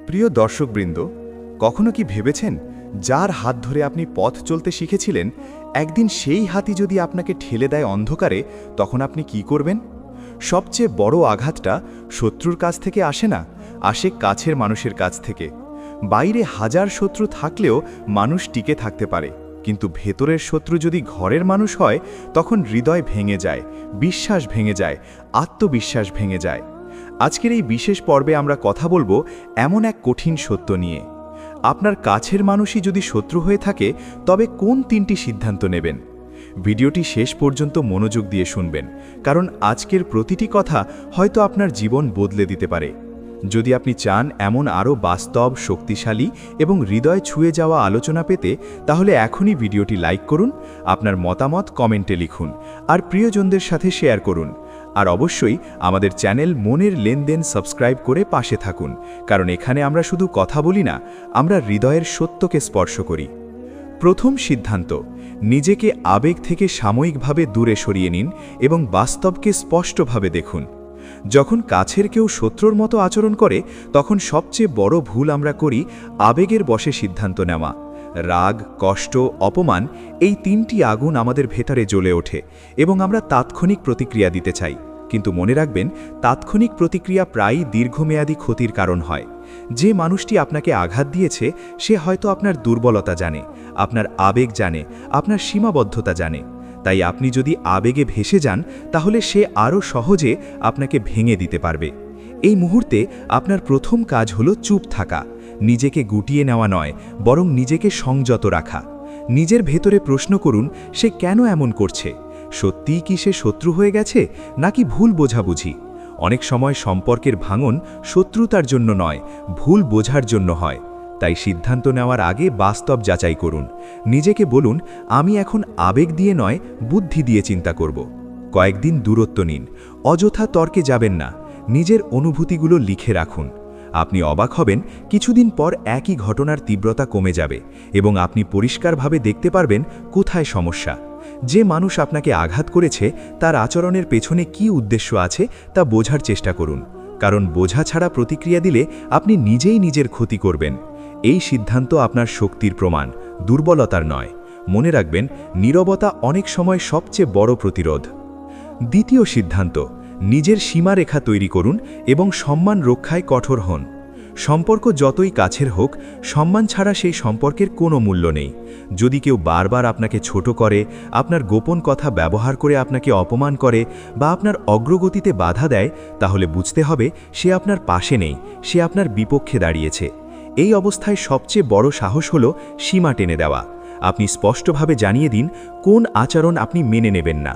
প্রিয় দর্শকবৃন্দ, কখনো কি ভেবেছেন যার হাত ধরে আপনি পথ চলতে শিখেছিলেন একদিন সেই হাতই যদি আপনাকে ঠেলে দেয় অন্ধকারে, তখন আপনি কি করবেন? সবচেয়ে বড় আঘাতটা শত্রুর কাছ থেকে আসে না, আসে কাছের মানুষের কাছ থেকে। বাইরে হাজার শত্রু থাকলেও মানুষ টিকে থাকতে পারে, কিন্তু ভেতরের শত্রু যদি ঘরের মানুষ হয়, তখন হৃদয় ভেঙে যায়, বিশ্বাস ভেঙে যায়, আত্মবিশ্বাস ভেঙে যায়। আজকের এই বিশেষ পর্বে আমরা কথা বলবো এমন এক কঠিন সত্য নিয়ে। আপনার কাছের মানুষই যদি শত্রু হয়ে থাকে, তবে কোন 3টি সিদ্ধান্ত নেবেন? ভিডিওটি শেষ পর্যন্ত মনোযোগ দিয়ে শুনবেন, কারণ আজকের প্রতিটি কথা হয়তো আপনার জীবন বদলে দিতে পারে। যদি আপনি চান এমন আরও বাস্তব, শক্তিশালী এবং হৃদয় ছুঁয়ে যাওয়া আলোচনা পেতে, তাহলে এখনই ভিডিওটি লাইক করুন, আপনার মতামত কমেন্টে লিখুন আর প্রিয়জনদের সাথে শেয়ার করুন। আর অবশ্যই আমাদের চ্যানেল মনের লেনদেন সাবস্ক্রাইব করে পাশে থাকুন, কারণ এখানে আমরা শুধু কথা বলি না, আমরা হৃদয়ের সত্যকে স্পর্শ করি। প্রথম সিদ্ধান্ত, নিজেকে আবেগ থেকে সাময়িকভাবে দূরে সরিয়ে নিন এবং বাস্তবকে স্পষ্টভাবে দেখুন। যখন কাছের কেউ শত্রুর মতো আচরণ করে, তখন সবচেয়ে বড় ভুল আমরা করি আবেগের বশে সিদ্ধান্ত নেওয়া। রাগ, কষ্ট, অপমান, এই 3টি আগুন আমাদের ভেতরে জ্বলে ওঠে এবং আমরা তাৎক্ষণিক প্রতিক্রিয়া দিতে চাই। কিন্তু মনে রাখবেন, তাৎক্ষণিক প্রতিক্রিয়া প্রায়ই দীর্ঘমেয়াদী ক্ষতির কারণ হয়। যে মানুষটি আপনাকে আঘাত দিয়েছে, সে হয়তো আপনার দুর্বলতা জানে, আপনার আবেগ জানে, আপনার সীমাবদ্ধতা জানে। তাই আপনি যদি আবেগে ভেসে যান, তাহলে সে আরও সহজে আপনাকে ভেঙে দিতে পারবে। এই মুহূর্তে আপনার প্রথম কাজ হলো চুপ থাকা, নিজেকে গুটিয়ে নেওয়া নয়, বরং নিজেকে সংযত রাখা। নিজের ভেতরে প্রশ্ন করুন, সে কেন এমন করছে? সত্যিই কি সে শত্রু হয়ে গেছে, নাকি ভুল বোঝাবুঝি? অনেক সময় সম্পর্কের ভাঙন শত্রুতার জন্য নয়, ভুল বোঝার জন্য হয়। তাই সিদ্ধান্ত নেওয়ার আগে বাস্তব যাচাই করুন। নিজেকে বলুন, আমি এখন আবেগ দিয়ে নয়, বুদ্ধি দিয়ে চিন্তা করব। কয়েকদিন দূরত্ব নিন, অযথা তর্কে যাবেন না, নিজের অনুভূতিগুলো লিখে রাখুন। আপনি অবাক হবেন, কিছুদিন পর একই ঘটনার তীব্রতা কমে যাবে এবং আপনি পরিষ্কারভাবে দেখতে পারবেন কোথায় সমস্যা। যে মানুষ আপনাকে আঘাত করেছে, তার আচরণের পেছনে কী উদ্দেশ্য আছে তা বোঝার চেষ্টা করুন, কারণ বোঝা ছাড়া প্রতিক্রিয়া দিলে আপনি নিজেই নিজের ক্ষতি করবেন। এই সিদ্ধান্ত আপনার শক্তির প্রমাণ, দুর্বলতার নয়। মনে রাখবেন, নীরবতা অনেক সময় সবচেয়ে বড় প্রতিরোধ। দ্বিতীয় সিদ্ধান্ত, নিজের সীমারেখা তৈরি করুন এবং সম্মান রক্ষায় কঠোর হন। সম্পর্ক যতই কাছের হোক, সম্মান ছাড়া সেই সম্পর্কের কোনো মূল্য নেই। যদি কেউ বারবার আপনাকে ছোট করে, আপনার গোপন কথা ব্যবহার করে আপনাকে অপমান করে বা আপনার অগ্রগতিতে বাধা দেয়, তাহলে বুঝতে হবে সে আপনার পাশে নেই, সে আপনার বিপক্ষে দাঁড়িয়েছে। এই অবস্থায় সবচেয়ে বড় সাহস হলো সীমা টেনে দেওয়া। আপনি স্পষ্টভাবে জানিয়ে দিন কোন আচরণ আপনি মেনে নেবেন না।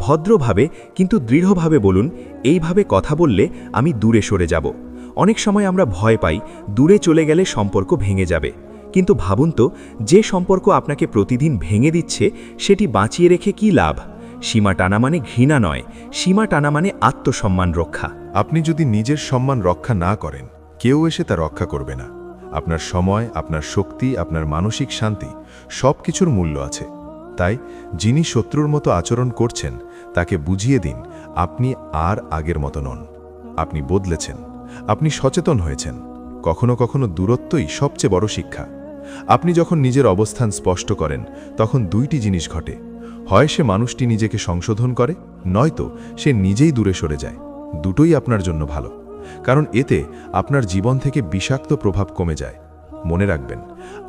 ভদ্রভাবে কিন্তু দৃঢ়ভাবে বলুন, এইভাবে কথা বললে আমি দূরে সরে যাব। অনেক সময় আমরা ভয় পাই দূরে চলে গেলে সম্পর্ক ভেঙে যাবে, কিন্তু ভাবুন তো, যে সম্পর্ক আপনাকে প্রতিদিন ভেঙে দিচ্ছে, সেটি বাঁচিয়ে রেখে কী লাভ? সীমা টানা মানে ঘৃণা নয়, সীমা টানা মানে আত্মসম্মান রক্ষা। আপনি যদি নিজের সম্মান রক্ষা না করেন, কেউ এসে তা রক্ষা করবে না। আপনার সময়, আপনার শক্তি, আপনার মানসিক শান্তি, সব কিছুর মূল্য আছে। তাই যিনি শত্রুর মতো আচরণ করছেন, তাকে বুঝিয়ে দিন আপনি আর আগের মতো নন। আপনি বদলেছেন, আপনি সচেতন হয়েছেন। কখনো কখনো দূরত্বই সবচেয়ে বড় শিক্ষা। আপনি যখন নিজের অবস্থান স্পষ্ট করেন, তখন 2টি জিনিস ঘটে। হয় সে মানুষটি নিজেকে সংশোধন করে, নয়তো সে নিজেই দূরে সরে যায়। দুটোই আপনার জন্য ভালো, কারণ এতে আপনার জীবন থেকে বিষাক্ত প্রভাব কমে যায়। মনে রাখবেন,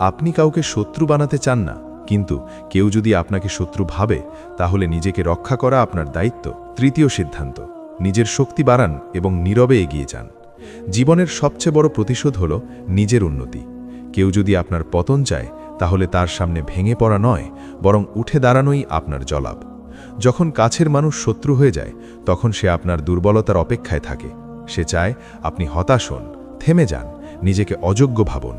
আপনি কাউকে শত্রু বানাতে চান না, কিন্তু কেউ যদি আপনাকে শত্রু ভাবে, তাহলে নিজেকে রক্ষা করা আপনার দায়িত্ব। তৃতীয় সিদ্ধান্ত, নিজের শক্তি বাড়ান এবং নীরবে এগিয়ে যান। জীবনের সবচেয়ে বড় প্রতিশোধ হল নিজের উন্নতি। কেউ যদি আপনার পতন চায়, তাহলে তার সামনে ভেঙে পড়া নয়, বরং উঠে দাঁড়ানোই আপনার জলাপ। যখন কাছের মানুষ শত্রু হয়ে যায়, তখন সে আপনার দুর্বলতার অপেক্ষায় থাকে। সে চায় আপনি হতাশ হন, থেমে যান, নিজেকে অযোগ্য ভাবুন।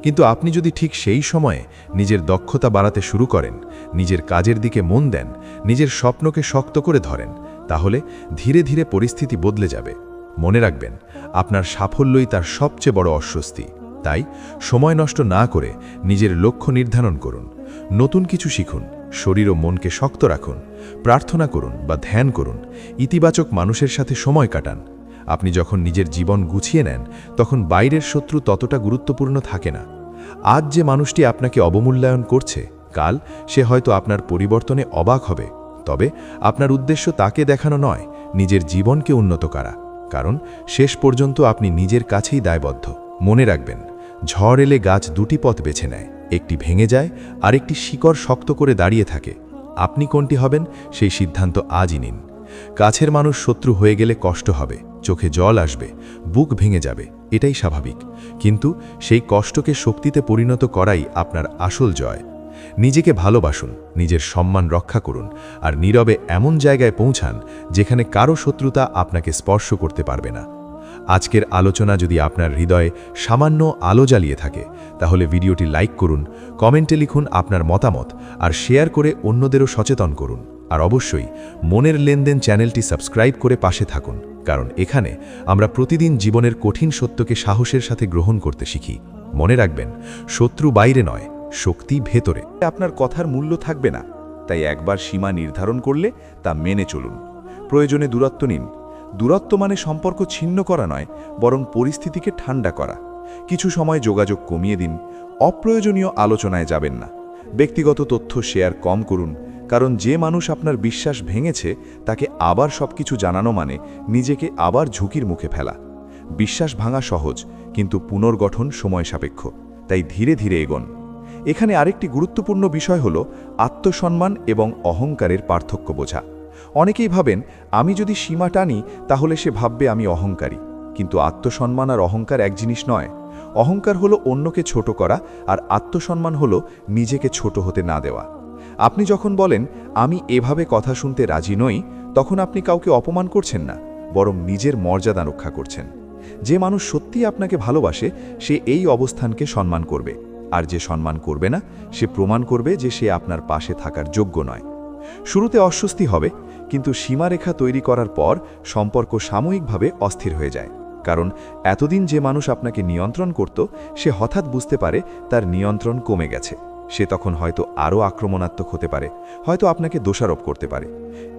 কিন্তু আপনি যদি ঠিক সেই সময়ে নিজের দক্ষতা বাড়াতে শুরু করেন, নিজের কাজের দিকে মন দেন, নিজের স্বপ্নকে শক্ত করে ধরেন, তাহলে ধীরে ধীরে পরিস্থিতি বদলে যাবে। মনে রাখবেন, আপনার সাফল্যই তার সবচেয়ে বড় অস্বস্তি। তাই সময় নষ্ট না করে নিজের লক্ষ্য নির্ধারণ করুন, নতুন কিছু শিখুন, শরীর ও মনকে শক্ত রাখুন, প্রার্থনা করুন বা ধ্যান করুন, ইতিবাচক মানুষের সাথে সময় কাটান। আপনি যখন নিজের জীবন গুছিয়ে নেন তখন বাইরের শত্রু ততটা গুরুত্বপূর্ণ থাকে না। আজ যে মানুষটি আপনাকে অবমূল্যায়ন করছে, কাল সে হয়তো আপনার পরিবর্তনে অবাক হবে। তবে আপনার উদ্দেশ্য তাকে দেখানো নয়, নিজের জীবনকে উন্নত করা। কারণ শেষ পর্যন্ত আপনি নিজের কাছেই দায়বদ্ধ। মনে রাখবেন, ঝড় এলে গাছ দুটি পথ বেছে নেয়, একটি ভেঙে যায় আর একটি শিকড় শক্ত করে দাঁড়িয়ে থাকে। আপনি কোনটি হবেন সেই সিদ্ধান্ত আজই নিন। কাছের মানুষ শত্রু হয়ে গেলে কষ্ট হবে, চোখে জল আসবে, বুক ভেঙে যাবে, এটাই স্বাভাবিক। কিন্তু সেই কষ্টকে শক্তিতে পরিণত করাই আপনার আসল জয়। নিজেকে ভালোবাসুন, নিজের সম্মান রক্ষা করুন, আর নীরবে এমন জায়গায় পৌঁছান যেখানে কারো শত্রুতা আপনাকে স্পর্শ করতে পারবে না। আজকের আলোচনা যদি আপনার হৃদয়ে সামান্য আলো জ্বালিয়ে থাকে, তাহলে ভিডিওটি লাইক করুন, কমেন্টে লিখুন আপনার মতামত, আর শেয়ার করে অন্যদেরও সচেতন করুন। আর অবশ্যই মনের লেনদেন চ্যানেলটি সাবস্ক্রাইব করে পাশে থাকুন, কারণ এখানে আমরা প্রতিদিন জীবনের কঠিন সত্যকে সাহসের সাথে গ্রহণ করতে শিখি। মনে রাখবেন, শত্রু বাইরে নয়, শক্তি ভেতরে। আপনার কথার মূল্য থাকবে না, তাই একবার সীমা নির্ধারণ করলে তা মেনে চলুন। প্রয়োজনে দূরত্ব নিন। দূরত্ব মানে সম্পর্ক ছিন্ন করা নয়, বরং পরিস্থিতিকে ঠান্ডা করা। কিছু সময় যোগাযোগ কমিয়ে দিন, অপ্রয়োজনীয় আলোচনায় যাবেন না। ব্যক্তিগত তথ্য শেয়ার কম করুন, কারণ যে মানুষ আপনার বিশ্বাস ভেঙেছে তাকে আবার সবকিছু জানানো মানে নিজেকে আবার ঝুঁকির মুখে ফেলা। বিশ্বাস ভাঙা সহজ, কিন্তু পুনর্গঠন সময় সাপেক্ষ, তাই ধীরে ধীরে এগোন। এখানে আরেকটি গুরুত্বপূর্ণ বিষয় হল আত্মসম্মান এবং অহংকারের পার্থক্য বোঝা। অনেকেই ভাবেন, আমি যদি সীমা টানি তাহলে সে ভাববে আমি অহংকারী। কিন্তু আত্মসম্মান আর অহংকার এক জিনিস নয়। অহংকার হলো অন্যকে ছোট করা, আর আত্মসম্মান হলো নিজেকে ছোট হতে না দেওয়া। আপনি যখন বলেন আমি এভাবে কথা শুনতে রাজি নই, তখন আপনি কাউকে অপমান করছেন না, বরং নিজের মর্যাদা রক্ষা করছেন। যে মানুষ সত্যিই আপনাকে ভালোবাসে সে এই অবস্থানকে সম্মান করবে, আর যে সম্মান করবে না সে প্রমাণ করবে যে সে আপনার পাশে থাকার যোগ্য নয়। শুরুতে অস্বস্তি হবে, কিন্তু সীমারেখা তৈরি করার পর সম্পর্ক সাময়িকভাবে অস্থির হয়ে যায়। কারণ এতদিন যে মানুষ আপনাকে নিয়ন্ত্রণ করত, সে হঠাৎ বুঝতে পারে তার নিয়ন্ত্রণ কমে গেছে। সে তখন হয়তো আরও আক্রমণাত্মক হতে পারে, হয়তো আপনাকে দোষারোপ করতে পারে।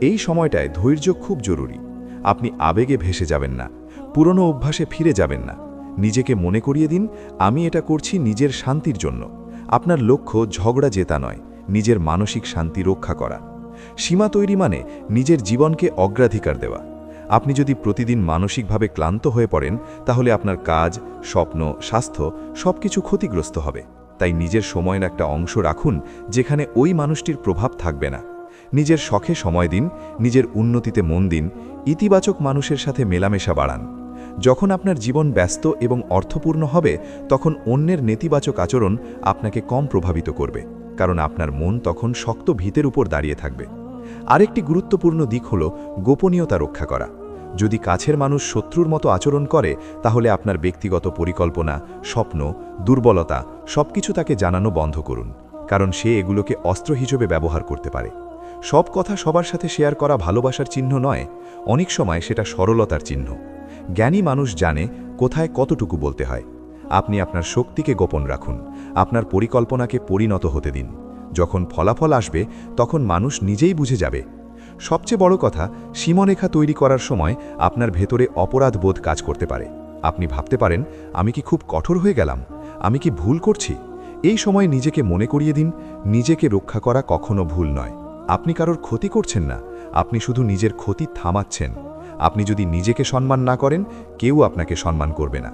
এই সময়টায় ধৈর্য খুব জরুরি। আপনি আবেগে ভেসে যাবেন না, পুরনো অভ্যাসে ফিরে যাবেন না। নিজেকে মনে করিয়ে দিন, আমি এটা করছি নিজের শান্তির জন্য। আপনার লক্ষ্য ঝগড়া জেতা নয়, নিজের মানসিক শান্তি রক্ষা করা। সীমা তৈরি মানে নিজের জীবনকে অগ্রাধিকার দেওয়া। আপনি যদি প্রতিদিন মানসিকভাবে ক্লান্ত হয়ে পড়েন, তাহলে আপনার কাজ, স্বপ্ন, স্বাস্থ্য সবকিছু ক্ষতিগ্রস্ত হবে। তাই নিজের সময়ের একটা অংশ রাখুন যেখানে ওই মানুষটির প্রভাব থাকবে না। নিজের শখে সময় দিন, নিজের উন্নতিতে মন দিন, ইতিবাচক মানুষের সাথে মেলামেশা বাড়ান। যখন আপনার জীবন ব্যস্ত এবং অর্থপূর্ণ হবে, তখন অন্যের নেতিবাচক আচরণ আপনাকে কম প্রভাবিত করবে, কারণ আপনার মন তখন শক্ত ভিতের উপর দাঁড়িয়ে থাকবে। আরেকটি গুরুত্বপূর্ণ দিক হল গোপনীয়তা রক্ষা করা। যদি কাছের মানুষ শত্রুর মতো আচরণ করে, তাহলে আপনার ব্যক্তিগত পরিকল্পনা, স্বপ্ন, দুর্বলতা সবকিছু তাকে জানানো বন্ধ করুন, কারণ সে এগুলোকে অস্ত্র হিসেবে ব্যবহার করতে পারে। সব কথা সবার সাথে শেয়ার করা ভালোবাসার চিহ্ন নয়, অনেক সময় সেটা সরলতার চিহ্ন। জ্ঞানী মানুষ জানে কোথায় কতটুকু বলতে হয়। আপনি আপনার শক্তিকে গোপন রাখুন, আপনার পরিকল্পনাকে পরিণত হতে দিন। যখন ফলাফল আসবে তখন মানুষ নিজেই বুঝে যাবে। সবচেয়ে বড় কথা, সীমারেখা তৈরি করার সময় আপনার ভেতরে অপরাধ বোধ কাজ করতে পারে। আপনি ভাবতে পারেন, আমি কি খুব কঠোর হয়ে গেলাম, আমি কি ভুল করছি? এই সময় নিজেকে মনে করিয়ে দিন, নিজেকে রক্ষা করা কখনো ভুল নয়। আপনি কারোর ক্ষতি করছেন না, আপনি শুধু নিজের ক্ষতি থামাচ্ছেন। আপনি যদি নিজেকে সম্মান না করেন, কেউ আপনাকে সম্মান করবে না।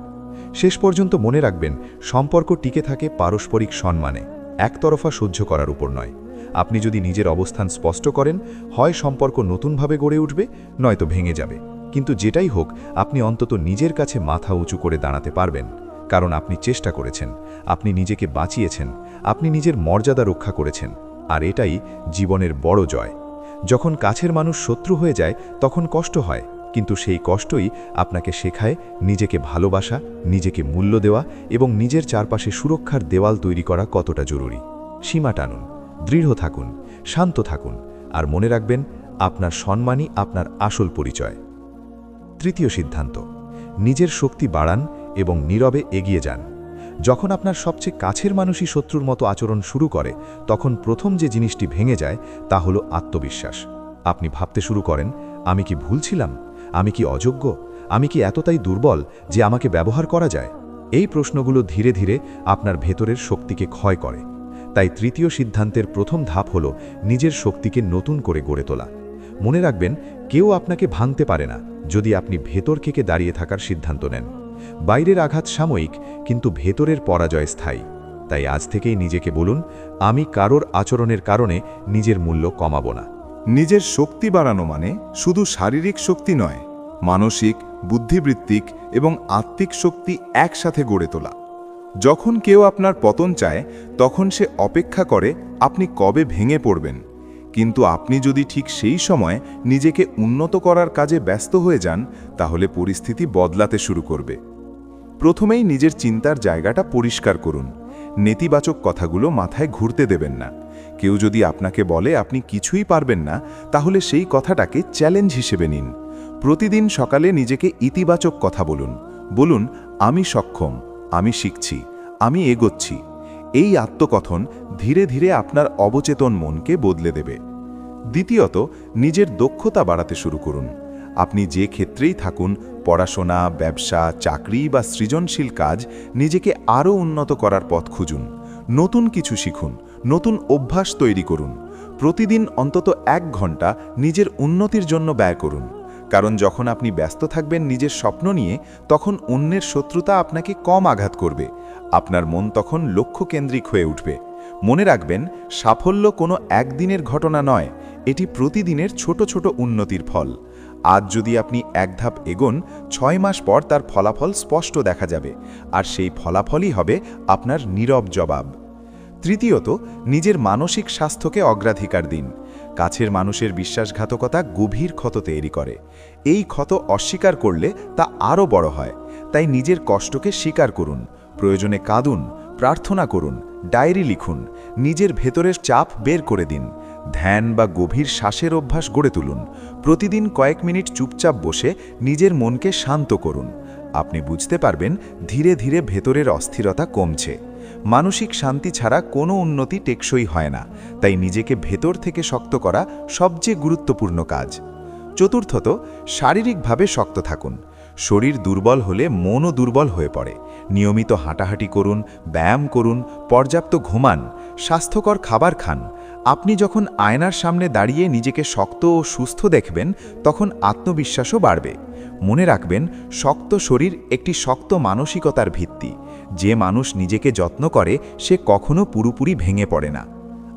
শেষ পর্যন্ত মনে রাখবেন, সম্পর্ক টিকে থাকে পারস্পরিক সম্মানে, একতরফা সহ্য করার উপর নয়। আপনি যদি নিজের অবস্থান স্পষ্ট করেন, হয় সম্পর্ক নতুনভাবে গড়ে উঠবে, নয়তো ভেঙে যাবে। কিন্তু যেটাই হোক, আপনি অন্তত নিজের কাছে মাথা উঁচু করে দাঁড়াতে পারবেন, কারণ আপনি চেষ্টা করেছেন, আপনি নিজেকে বাঁচিয়েছেন, আপনি নিজের মর্যাদা রক্ষা করেছেন। আর এটাই জীবনের বড় জয়। যখন কাছের মানুষ শত্রু হয়ে যায় তখন কষ্ট হয়, কিন্তু সেই কষ্টই আপনাকে শেখায় নিজেকে ভালোবাসা, নিজেকে মূল্য দেওয়া এবং নিজের চারপাশে সুরক্ষার দেওয়াল তৈরি করা কতটা জরুরি। সীমা টানুন, দৃঢ় থাকুন, শান্ত থাকুন, আর মনে রাখবেন, আপনার সম্মানই আপনার আসল পরিচয়। তৃতীয় সিদ্ধান্ত, নিজের শক্তি বাড়ান এবং নীরবে এগিয়ে যান। যখন আপনার সবচেয়ে কাছের মানুষই শত্রুর মতো আচরণ শুরু করে, তখন প্রথম যে জিনিসটি ভেঙে যায় তা হলো আত্মবিশ্বাস। আপনি ভাবতে শুরু করেন, আমি কি ভুল ছিলাম, আমি কি অযোগ্য, আমি কি এতটাই দুর্বল যে আমাকে ব্যবহার করা যায়? এই প্রশ্নগুলো ধীরে ধীরে আপনার ভেতরের শক্তিকে ক্ষয় করে। তাই তৃতীয় সিদ্ধান্তের প্রথম ধাপ হল নিজের শক্তিকে নতুন করে গড়ে তোলা। মনে রাখবেন, কেউ আপনাকে ভাঙতে পারে না যদি আপনি ভেতর থেকে দাঁড়িয়ে থাকার সিদ্ধান্ত নেন। বাইরের আঘাত সাময়িক, কিন্তু ভেতরের পরাজয় স্থায়ী। তাই আজ থেকেই নিজেকে বলুন, আমি কারোর আচরণের কারণে নিজের মূল্য কমাবো না। নিজের শক্তি বাড়ানো মানে শুধু শারীরিক শক্তি নয়, মানসিক, বুদ্ধিবৃত্তিক এবং আত্মিক শক্তি একসাথে গড়ে তোলা। যখন কেউ আপনার পতন চায়, তখন সে অপেক্ষা করে আপনি কবে ভেঙে পড়বেন। কিন্তু আপনি যদি ঠিক সেই সময় নিজেকে উন্নত করার কাজে ব্যস্ত হয়ে যান, তাহলে পরিস্থিতি বদলাতে শুরু করবে। প্রথমেই নিজের চিন্তার জায়গাটা পরিষ্কার করুন। নেতিবাচক কথাগুলো মাথায় ঘুরতে দেবেন না। কেউ যদি আপনাকে বলে আপনি কিছুই পারবেন না, তাহলে সেই কথাটাকে চ্যালেঞ্জ হিসেবে নিন। প্রতিদিন সকালে নিজেকে ইতিবাচক কথা বলুন। বলুন, আমি সক্ষম, আমি শিখছি, আমি এগোচ্ছি। এই আত্মকথন ধীরে ধীরে আপনার অবচেতন মনকে বদলে দেবে। দ্বিতীয়ত, নিজের দক্ষতা বাড়াতে শুরু করুন। আপনি যে ক্ষেত্রেই থাকুন, পড়াশোনা, ব্যবসা, চাকরি বা সৃজনশীল কাজ, নিজেকে আরও উন্নত করার পথ খুঁজুন। নতুন কিছু শিখুন, নতুন অভ্যাস তৈরি করুন। প্রতিদিন অন্তত 1 ঘন্টা নিজের উন্নতির জন্য ব্যয় করুন। কারণ যখন আপনি ব্যস্ত থাকবেন নিজের স্বপ্ন নিয়ে, তখন অন্যের শত্রুতা আপনাকে কম আঘাত করবে। আপনার মন তখন লক্ষ্যকেন্দ্রিক হয়ে উঠবে। মনে রাখবেন, সাফল্য কোনো একদিনের ঘটনা নয়, এটি প্রতিদিনের ছোট ছোট উন্নতির ফল। আজ যদি আপনি 1 ধাপ এগোন, 6 মাস পর তার ফলাফল স্পষ্ট দেখা যাবে, আর সেই ফলাফলই হবে আপনার নীরব জবাব। তৃতীয়ত, নিজের মানসিক স্বাস্থ্যকে অগ্রাধিকার দিন। কাছের মানুষের বিশ্বাসঘাতকতা গভীর ক্ষত তৈরি করে। এই ক্ষত অস্বীকার করলে তা আরও বড় হয়। তাই নিজের কষ্টকে স্বীকার করুন, প্রয়োজনে কাঁদুন, প্রার্থনা করুন, ডায়েরি লিখুন, নিজের ভেতরের চাপ বের করে দিন। ধ্যান বা গভীর শ্বাসের অভ্যাস গড়ে তুলুন। প্রতিদিন কয়েক মিনিট চুপচাপ বসে নিজের মনকে শান্ত করুন। আপনি বুঝতে পারবেন ধীরে ধীরে ভেতরের অস্থিরতা কমছে। মানসিক শান্তি ছাড়া কোনো উন্নতি টেকসই হয় না। তাই নিজেকে ভেতর থেকে শক্ত করা সবচেয়ে গুরুত্বপূর্ণ কাজ। চতুর্থত, শারীরিকভাবে শক্ত থাকুন। শরীর দুর্বল হলে মনও দুর্বল হয়ে পড়ে। নিয়মিত হাঁটাহাঁটি করুন, ব্যায়াম করুন, পর্যাপ্ত ঘুমান, স্বাস্থ্যকর খাবার খান। আপনি যখন আয়নার সামনে দাঁড়িয়ে নিজেকে শক্ত ও সুস্থ দেখবেন, তখন আত্মবিশ্বাসও বাড়বে। মনে রাখবেন, শক্ত শরীর একটি শক্ত মানসিকতার ভিত্তি। যে মানুষ নিজেকে যত্ন করে, সে কখনো পুরোপুরি ভেঙে পড়ে না।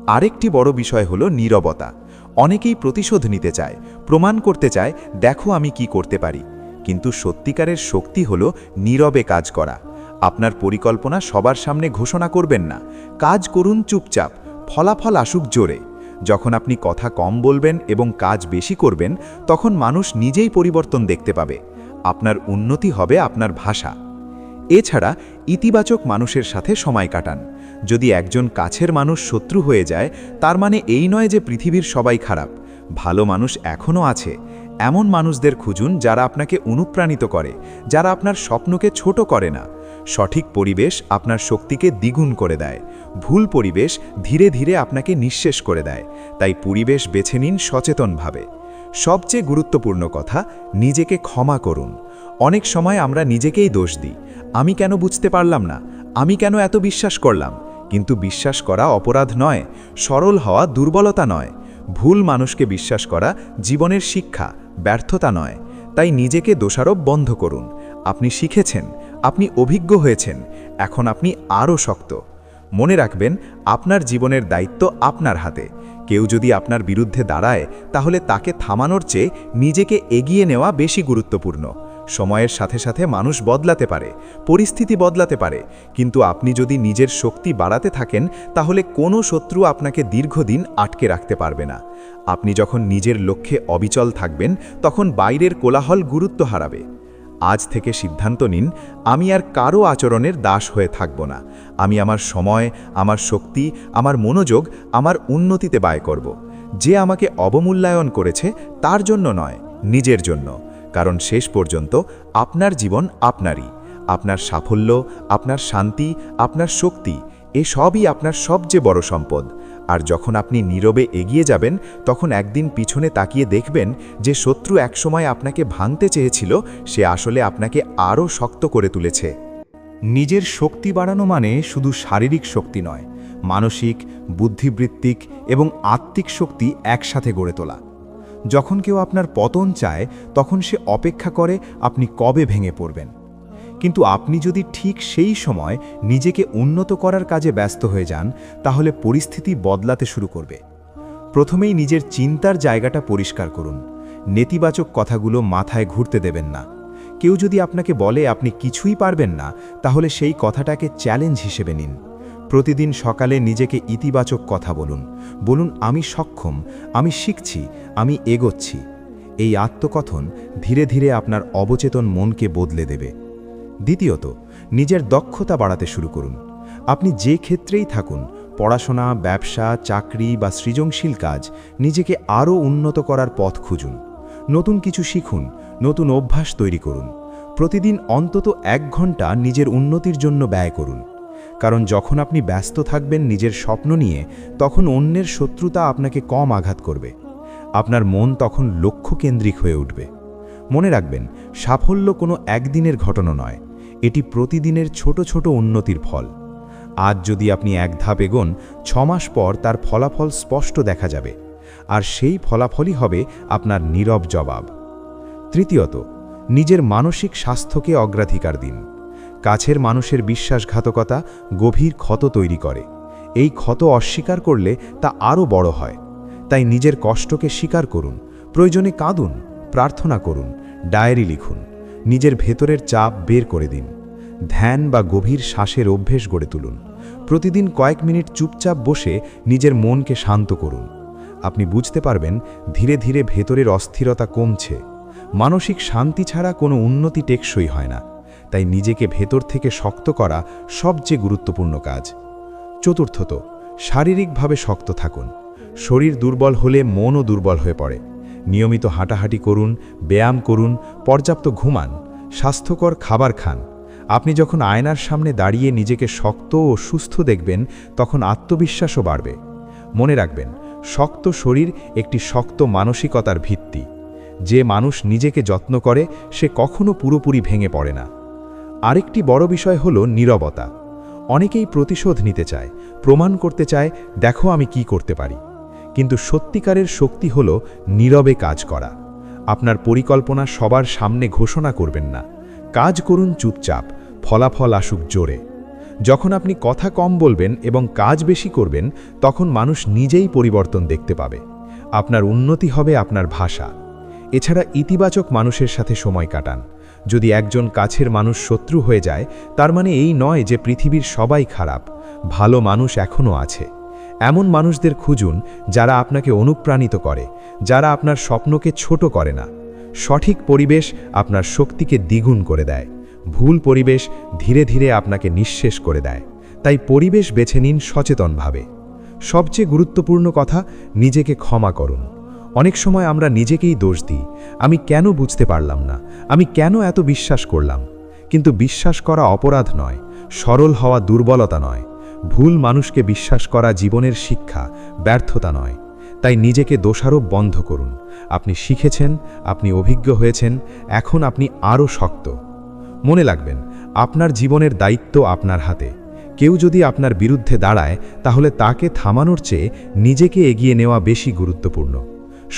আরেকটি বড় বিষয় হলো নীরবতা। অনেকেই প্রতিশোধ নিতে চায়, প্রমাণ করতে চায়, দেখো আমি কি করতে পারি। কিন্তু সত্যিকারের শক্তি হলো নীরবে কাজ করা। আপনার পরিকল্পনা সবার সামনে ঘোষণা করবেন না, কাজ করুন চুপচাপ, ফলাফল আসুক জোরে। যখন আপনি কথা কম বলবেন এবং কাজ বেশি করবেন, তখন মানুষ নিজেই পরিবর্তন দেখতে পাবে। আপনার উন্নতি হবে আপনার ভাষা। এছাড়া ইতিবাচক মানুষের সাথে সময় কাটান। যদি একজন কাছের মানুষ শত্রু হয়ে যায়, তার মানে এই নয় যে পৃথিবীর সবাই খারাপ। ভালো মানুষ এখনও আছে। এমন মানুষদের খুঁজুন যারা আপনাকে অনুপ্রাণিত করে, যারা আপনার স্বপ্নকে ছোট করে না। সঠিক পরিবেশ আপনার শক্তিকে দ্বিগুণ করে দেয়। ভুল পরিবেশ ধীরে ধীরে আপনাকে নিঃশেষ করে দেয়। তাই পরিবেশ বেছে নিন সচেতনভাবে। সবচেয়ে গুরুত্বপূর্ণ কথা, নিজেকে ক্ষমা করুন। অনেক সময় আমরা নিজেকেই দোষ দিই। আমি কেন বুঝতে পারলাম না, আমি কেন এত বিশ্বাস করলাম। কিন্তু বিশ্বাস করা অপরাধ নয়, সরল হওয়া দুর্বলতা নয়। ভুল মানুষকে বিশ্বাস করা জীবনের শিক্ষা, ব্যর্থতা নয়। তাই নিজেকে দোষারোপ বন্ধ করুন। আপনি শিখেছেন, আপনি অভিজ্ঞ হয়েছেন, এখন আপনি আরও শক্ত। মনে রাখবেন, আপনার জীবনের দায়িত্ব আপনার হাতে। কেউ যদি আপনার বিরুদ্ধে দাঁড়ায়, তাহলে তাকে থামানোর চেয়ে নিজেকে এগিয়ে নেওয়া বেশি গুরুত্বপূর্ণ। সময়ের সাথে সাথে মানুষ বদলাতে পারে, পরিস্থিতি বদলাতে পারে, কিন্তু আপনি যদি নিজের শক্তি বাড়াতে থাকেন, তাহলে কোনো শত্রু আপনাকে দীর্ঘদিন আটকে রাখতে পারবে না। আপনি যখন নিজের লক্ষ্যে অবিচল থাকবেন, তখন বাইরের কোলাহল গুরুত্ব হারাবে। আজ থেকে সিদ্ধান্ত নিন, আমি আর কারো আচরণের দাস হয়ে থাকব না। আমি আমার সময়, আমার শক্তি, আমার মনোযোগ আমার উন্নতিতে ব্যয় করব। যে আমাকে অবমূল্যায়ন করেছে, তার জন্য নয়, নিজের জন্য। কারণ শেষ পর্যন্ত আপনার জীবন আপনারই। আপনার সাফল্য, আপনার শান্তি, আপনার শক্তি, সবই আপনার সবচেয়ে বড় সম্পদ। আর যখন আপনি নীরবে এগিয়ে যাবেন, তখন একদিন পিছনে তাকিয়ে দেখবেন যে শত্রু একসময় আপনাকে ভাঙতে চেয়েছিল, সে আসলে আপনাকে আরও শক্ত করে তুলেছে। নিজের শক্তি বাড়ানো মানে শুধু শারীরিক শক্তি নয়, মানসিক, বুদ্ধিবৃত্তিক এবং আত্মিক শক্তি একসাথে গড়ে তোলা। যখন কেউ আপনার পতন চায়, তখন সে অপেক্ষা করে আপনি কবে ভেঙে পড়বেন। কিন্তু আপনি যদি ঠিক সেই সময় নিজেকে উন্নত করার কাজে ব্যস্ত হয়ে যান, তাহলে পরিস্থিতি বদলাতে শুরু করবে। প্রথমেই নিজের চিন্তার জায়গাটা পরিষ্কার করুন। নেতিবাচক কথাগুলো মাথায় ঘুরতে দেবেন না। কেউ যদি আপনাকে বলে আপনি কিছুই পারবেন না, তাহলে সেই কথাটাকে চ্যালেঞ্জ হিসেবে নিন। প্রতিদিন সকালে নিজেকে ইতিবাচক কথা বলুন। বলুন, আমি সক্ষম, আমি শিখছি, আমি এগোচ্ছি। এই আত্মকথন ধীরে ধীরে আপনার অবচেতন মনকে বদলে দেবে। দ্বিতীয়ত, নিজের দক্ষতা বাড়াতে শুরু করুন। আপনি যে ক্ষেত্রেই থাকুন, পড়াশোনা, ব্যবসা, চাকরি বা সৃজনশীল কাজ, নিজেকে আরও উন্নত করার পথ খুঁজুন। নতুন কিছু শিখুন, নতুন অভ্যাস তৈরি করুন। প্রতিদিন অন্তত 1 ঘন্টা নিজের উন্নতির জন্য ব্যয় করুন। কারণ যখন আপনি ব্যস্ত থাকবেন নিজের স্বপ্ন নিয়ে, তখন অন্যের শত্রুতা আপনাকে কম আঘাত করবে। আপনার মন তখন লক্ষ্যকেন্দ্রিক হয়ে উঠবে। মনে রাখবেন, সাফল্য কোনো একদিনের ঘটনা নয়, এটি প্রতিদিনের ছোট ছোট উন্নতির ফল। আজ যদি আপনি 1 ধাপ এগোন, 6 মাস পর তার ফলাফল স্পষ্ট দেখা যাবে, আর সেই ফলাফলই হবে আপনার নীরব জবাব। তৃতীয়ত, নিজের মানসিক স্বাস্থ্যকে অগ্রাধিকার দিন। কাছের মানুষের বিশ্বাসঘাতকতা গভীর ক্ষত তৈরি করে। এই ক্ষত অস্বীকার করলে তা আরও বড় হয়। তাই নিজের কষ্টকে স্বীকার করুন, প্রয়োজনে কাঁদুন, প্রার্থনা করুন, ডায়েরি লিখুন। নিজের ভেতরের চাপ বের করে দিন। ধ্যান বা গভীর শ্বাসের অভ্যেস গড়ে তুলুন। প্রতিদিন কয়েক মিনিট চুপচাপ বসে নিজের মনকে শান্ত করুন। আপনি বুঝতে পারবেন ধীরে ধীরে ভেতরের অস্থিরতা কমছে। মানসিক শান্তি ছাড়া কোনো উন্নতি টেকসই হয় না। তাই নিজেকে ভেতর থেকে শক্ত করা সবচেয়ে গুরুত্বপূর্ণ কাজ। চতুর্থত, শারীরিকভাবে শক্ত থাকুন। শরীর দুর্বল হলে মনও দুর্বল হয়ে পড়ে। নিয়মিত হাঁটাহাঁটি করুন, ব্যায়াম করুন, পর্যাপ্ত ঘুমান, স্বাস্থ্যকর খাবার খান। আপনি যখন আয়নার সামনে দাঁড়িয়ে নিজেকে শক্ত ও সুস্থ দেখবেন, তখন আত্মবিশ্বাসও বাড়বে। মনে রাখবেন, শক্ত শরীর একটি শক্ত মানসিকতার ভিত্তি। যে মানুষ নিজেকে যত্ন করে, সে কখনো পুরোপুরি ভেঙে পড়ে না। আরেকটি বড় বিষয় হলো নীরবতা। অনেকেই প্রতিশোধ নিতে চায়, প্রমাণ করতে চায়, দেখো আমি কি করতে পারি। কিন্তু সত্যিকারের শক্তি হলো নীরবে কাজ করা। আপনার পরিকল্পনা সবার সামনে ঘোষণা করবেন না। কাজ করুন চুপচাপ, ফলাফল আসুক জোরে। যখন আপনি কথা কম বলবেন এবং কাজ বেশি করবেন, তখন মানুষ নিজেই পরিবর্তন দেখতে পাবে। আপনার উন্নতি হবে আপনার ভাষা। এছাড়া ইতিবাচক মানুষের সাথে সময় কাটান। যদি একজন কাছের মানুষ শত্রু হয়ে যায়, তার মানে এই নয় যে পৃথিবীর সবাই খারাপ। ভালো মানুষ এখনও আছে। এমন মানুষদের খুঁজুন যারা আপনাকে অনুপ্রাণিত করে, যারা আপনার স্বপ্নকে ছোট করে না। সঠিক পরিবেশ আপনার শক্তিকে দ্বিগুণ করে দেয়। ভুল পরিবেশ ধীরে ধীরে আপনাকে নিঃশেষ করে দেয়। তাই পরিবেশ বেছে নিন সচেতনভাবে। সবচেয়ে গুরুত্বপূর্ণ কথা, নিজেকে ক্ষমা করুন। অনেক সময় আমরা নিজেকেই দোষ দিই। আমি কেন বুঝতে পারলাম না, আমি কেন এত বিশ্বাস করলাম। কিন্তু বিশ্বাস করা অপরাধ নয়, সরল হওয়া দুর্বলতা নয়। ভুল মানুষকে বিশ্বাস করা জীবনের শিক্ষা, ব্যর্থতা নয়। তাই নিজেকে দোষারোপ বন্ধ করুন। আপনি শিখেছেন, আপনি অভিজ্ঞ হয়েছেন, এখন আপনি আরও শক্ত। মনে রাখবেন, আপনার জীবনের দায়িত্ব আপনার হাতে। কেউ যদি আপনার বিরুদ্ধে দাঁড়ায়, তাহলে তাকে থামানোর চেয়ে নিজেকে এগিয়ে নেওয়া বেশি গুরুত্বপূর্ণ।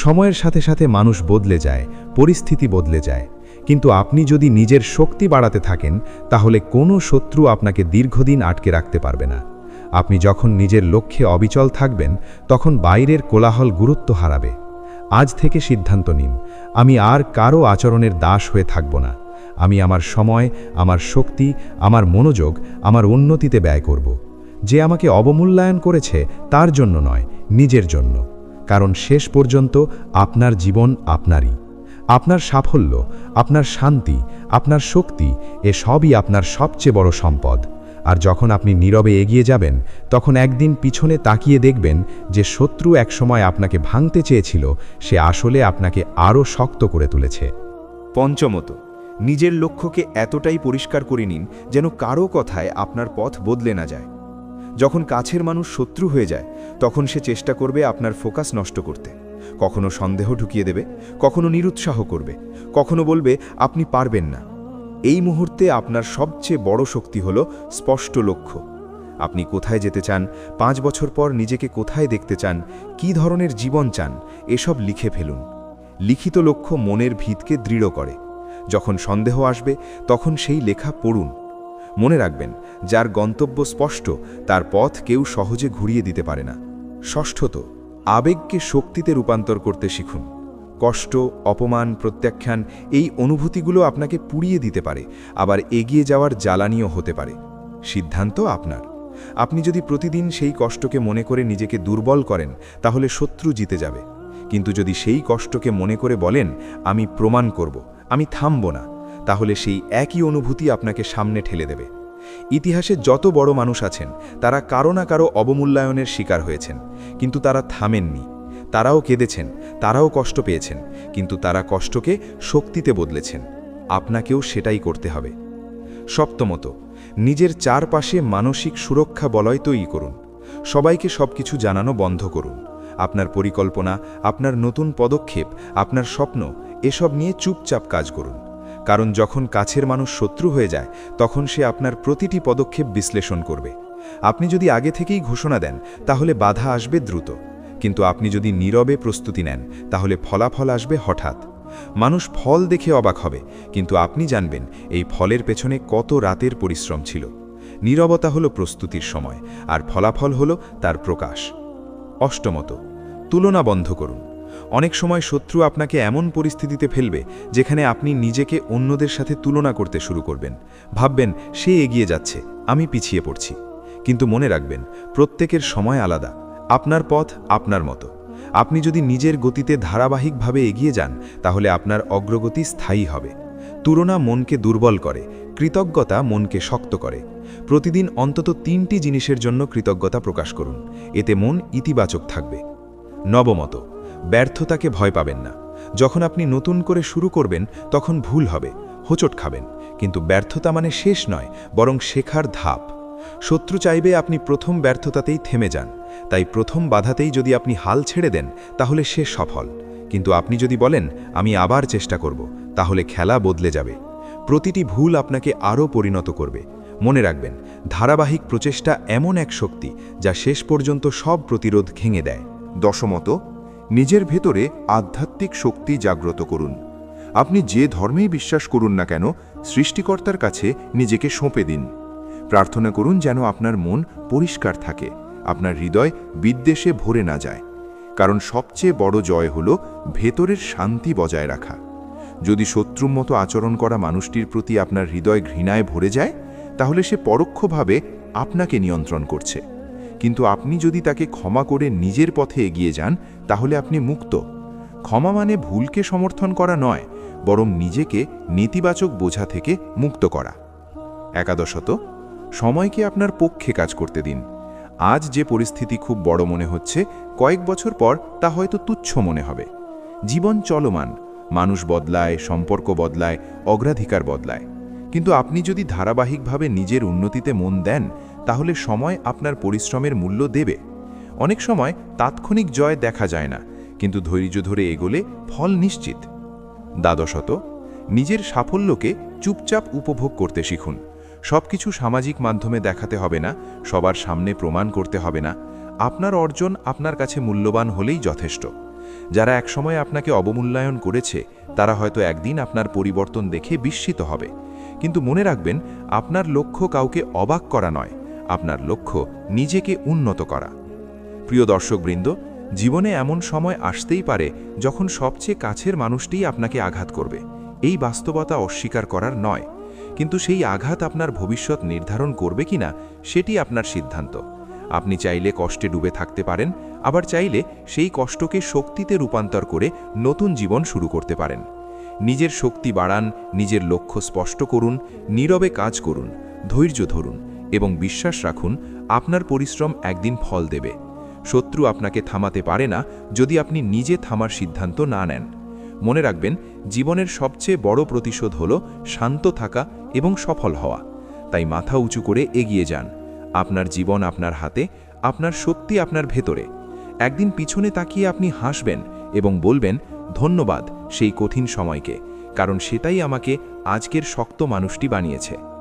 সময়ের সাথে সাথে মানুষ বদলে যায়, পরিস্থিতি বদলে যায়। কিন্তু আপনি যদি নিজের শক্তি বাড়াতে থাকেন, তাহলে কোনো শত্রু আপনাকে দীর্ঘদিন আটকে রাখতে পারবে না। আপনি যখন নিজের লক্ষ্যে অবিচল থাকবেন, তখন বাইরের কোলাহল গুরুত্ব হারাবে। আজ থেকে সিদ্ধান্ত নিন, আমি আর কারো আচরণের দাস হয়ে থাকব না। আমি আমার সময়, আমার শক্তি, আমার মনোযোগ, আমার উন্নতিতে ব্যয় করব। যে আমাকে অবমূল্যায়ন করেছে, তার জন্য নয়, নিজের জন্য। কারণ শেষ পর্যন্ত আপনার জীবন আপনারই। আপনার সাফল্য, আপনার শান্তি, আপনার শক্তি, সবই আপনার সবচেয়ে বড় সম্পদ। আর যখন আপনি নীরবে এগিয়ে যাবেন, তখন একদিন পিছনে তাকিয়ে দেখবেন যে শত্রু একসময় আপনাকে ভাঙতে চেয়েছিল, সে আসলে আপনাকে আরও শক্ত করে তুলেছে। পঞ্চমত, নিজের লক্ষ্যকে এতটাই পরিষ্কার করে নিন যেন কারো কথায় আপনার পথ বদলে না যায়। যখন কাছের মানুষ শত্রু হয়ে যায় তখন সে চেষ্টা করবে আপনার ফোকাস নষ্ট করতে। কখনো সন্দেহ ঢুকিয়ে দেবে, কখনো নিরুৎসাহ করবে, কখনো বলবে আপনি পারবেন না। এই মুহূর্তে আপনার সবচেয়ে বড় শক্তি হল স্পষ্ট লক্ষ্য। আপনি কোথায় যেতে চান, 5 বছর পর নিজেকে কোথায় দেখতে চান, কী ধরনের জীবন চান, এসব লিখে ফেলুন। লিখিত লক্ষ্য মনের ভিতকে দৃঢ় করে। যখন সন্দেহ আসবে তখন সেই লেখা পড়ুন। মনে রাখবেন, যার গন্তব্য স্পষ্ট তার পথ কেউ সহজে ঘুরিয়ে দিতে পারে না। ষষ্ঠত, আবেগকে শক্তিতে রূপান্তর করতে শিখুন। কষ্ট, অপমান, প্রত্যাখ্যান এই অনুভূতিগুলো আপনাকে পুড়িয়ে দিতে পারে, আবার এগিয়ে যাওয়ার জ্বালানিও হতে পারে। সিদ্ধান্ত আপনার। আপনি যদি প্রতিদিন সেই কষ্টকে মনে করে নিজেকে দুর্বল করেন তাহলে শত্রু জিতে যাবে। কিন্তু যদি সেই কষ্টকে মনে করে বলেন আমি প্রমাণ করব, আমি থামব না, তাহলে সেই একই অনুভূতি আপনাকে সামনে ঠেলে দেবে। ইতিহাসে যত বড় মানুষ আছেন তারা কারো না কারো অবমূল্যায়নের শিকার হয়েছেন, কিন্তু তারা থামেননি। তারাও কেঁদেছেন, তারাও কষ্ট পেয়েছেন, কিন্তু তারা কষ্টকে শক্তিতে বদলেছেন। আপনাকেও সেটাই করতে হবে। সপ্তমত, নিজের চারপাশে মানসিক সুরক্ষা বলয় তৈরি করুন। সবাইকে সবকিছু জানানো বন্ধ করুন। আপনার পরিকল্পনা, আপনার নতুন পদক্ষেপ, আপনার স্বপ্ন এসব নিয়ে চুপচাপ কাজ করুন। কারণ যখন কাছের মানুষ শত্রু হয়ে যায় তখন সে আপনার প্রতিটি পদক্ষেপ বিশ্লেষণ করবে। আপনি যদি আগে থেকেই ঘোষণা দেন তাহলে বাধা আসবে দ্রুত, কিন্তু আপনি যদি নীরবে প্রস্তুতি নেন তাহলে ফলাফল আসবে হঠাৎ। মানুষ ফল দেখে অবাক হবে, কিন্তু আপনি জানবেন এই ফলের পেছনে কত রাতের পরিশ্রম ছিল। নীরবতা হলো প্রস্তুতির সময়, আর ফলাফল হলো তার প্রকাশ। অষ্টমত, তুলনা বন্ধ করুন। অনেক সময় শত্রু আপনাকে এমন পরিস্থিতিতে ফেলবে যেখানে আপনি নিজেকে অন্যদের সাথে তুলনা করতে শুরু করবেন। ভাববেন সে এগিয়ে যাচ্ছে, আমি পিছিয়ে পড়ছি। কিন্তু মনে রাখবেন, প্রত্যেকের সময় আলাদা। আপনার পথ আপনার মতো। আপনি যদি নিজের গতিতে ধারাবাহিকভাবে এগিয়ে যান তাহলে আপনার অগ্রগতি স্থায়ী হবে। তুলনা মনকে দুর্বল করে, কৃতজ্ঞতা মনকে শক্ত করে। প্রতিদিন অন্তত 3টি জিনিসের জন্য কৃতজ্ঞতা প্রকাশ করুন, এতে মন ইতিবাচক থাকবে। নবমত, ব্যর্থতাকে ভয় পাবেন না। যখন আপনি নতুন করে শুরু করবেন তখন ভুল হবে, হোঁচট খাবেন, কিন্তু ব্যর্থতা মানে শেষ নয়, বরং শেখার ধাপ। শত্রু চাইবে আপনি প্রথম ব্যর্থতাতেই থেমে যান, তাই প্রথম বাধাতেই যদি আপনি হাল ছেড়ে দেন তাহলে সে সফল। কিন্তু আপনি যদি বলেন আমি আবার চেষ্টা করব, তাহলে খেলা বদলে যাবে। প্রতিটি ভুল আপনাকে আরও পরিণত করবে। মনে রাখবেন, ধারাবাহিক প্রচেষ্টা এমন এক শক্তি যা শেষ পর্যন্ত সব প্রতিরোধ ভেঙে দেয়। দশমত, নিজের ভেতরে আধ্যাত্মিক শক্তি জাগ্রত করুন। আপনি যে ধর্মেই বিশ্বাস করুন না কেন, সৃষ্টিকর্তার কাছে নিজেকে সঁপে দিন। প্রার্থনা করুন যেন আপনার মন পরিষ্কার থাকে, আপনার হৃদয় বিদ্বেষে ভরে না যায়। কারণ সবচেয়ে বড় জয় হল ভেতরের শান্তি বজায় রাখা। যদি শত্রুর মতো আচরণ করা মানুষটির প্রতি আপনার হৃদয় ঘৃণায় ভরে যায় তাহলে সে পরোক্ষভাবে আপনাকে নিয়ন্ত্রণ করছে। কিন্তু আপনি যদি তাকে ক্ষমা করে নিজের পথে এগিয়ে যান তাহলে আপনি মুক্ত। ক্ষমা মানে ভুলকে সমর্থন করা নয়, বরং নিজেকে নেতিবাচক বোঝা থেকে মুক্ত করা। একাদশত, সময়কে আপনার পক্ষে কাজ করতে দিন। আজ যে পরিস্থিতি খুব বড় মনে হচ্ছে, কয়েক বছর পর তা হয়তো তুচ্ছ মনে হবে। জীবন চলমান, মানুষ বদলায়, সম্পর্ক বদলায়, অগ্রাধিকার বদলায়। কিন্তু আপনি যদি ধারাবাহিকভাবে নিজের উন্নতিতে মন দেন তাহলে সময় আপনার পরিশ্রমের মূল্য দেবে। অনেক সময় তাৎক্ষণিক জয় দেখা যায় না, কিন্তু ধৈর্য ধরে এগোলে ফল নিশ্চিত। দ্বাদশত, নিজের সাফল্যকে চুপচাপ উপভোগ করতে শিখুন। সবকিছু সামাজিক মাধ্যমে দেখাতে হবে না, সবার সামনে প্রমাণ করতে হবে না। আপনার অর্জন আপনার কাছে মূল্যবান হলেই যথেষ্ট। যারা একসময় আপনাকে অবমূল্যায়ন করেছে তারা হয়তো একদিন আপনার পরিবর্তন দেখে বিস্মিত হবে। কিন্তু মনে রাখবেন, আপনার লক্ষ্য কাউকে অবাক করা নয়, আপনার লক্ষ্য নিজেকে উন্নত করা। প্রিয় দর্শকবৃন্দ, জীবনে এমন সময় আসতেই পারে যখন সবচেয়ে কাছের মানুষটিই আপনাকে আঘাত করবে। এই বাস্তবতা অস্বীকার করার নয়, কিন্তু সেই আঘাত আপনার ভবিষ্যৎ নির্ধারণ করবে কিনা সেটি আপনার সিদ্ধান্ত। আপনি চাইলে কষ্টে ডুবে থাকতে পারেন, আবার চাইলে সেই কষ্টকে শক্তিতে রূপান্তর করে নতুন জীবন শুরু করতে পারেন। নিজের শক্তি বাড়ান, নিজের লক্ষ্য স্পষ্ট করুন, নীরবে কাজ করুন, ধৈর্য ধরুন এবং বিশ্বাস রাখুন আপনার পরিশ্রম একদিন ফল দেবে। শত্রু আপনাকে থামাতে পারে না যদি আপনি নিজে থামার সিদ্ধান্ত না নেন। মনে রাখবেন, জীবনের সবচেয়ে বড় প্রতিশোধ হল শান্ত থাকা এবং সফল হওয়া। তাই মাথা উঁচু করে এগিয়ে যান। আপনার জীবন আপনার হাতে, আপনার শক্তি আপনার ভেতরে। একদিন পিছনে তাকিয়ে আপনি হাসবেন এবং বলবেন, ধন্যবাদ সেই কঠিন সময়কে, কারণ সেটাই আমাকে আজকের শক্ত মানুষটি বানিয়েছে।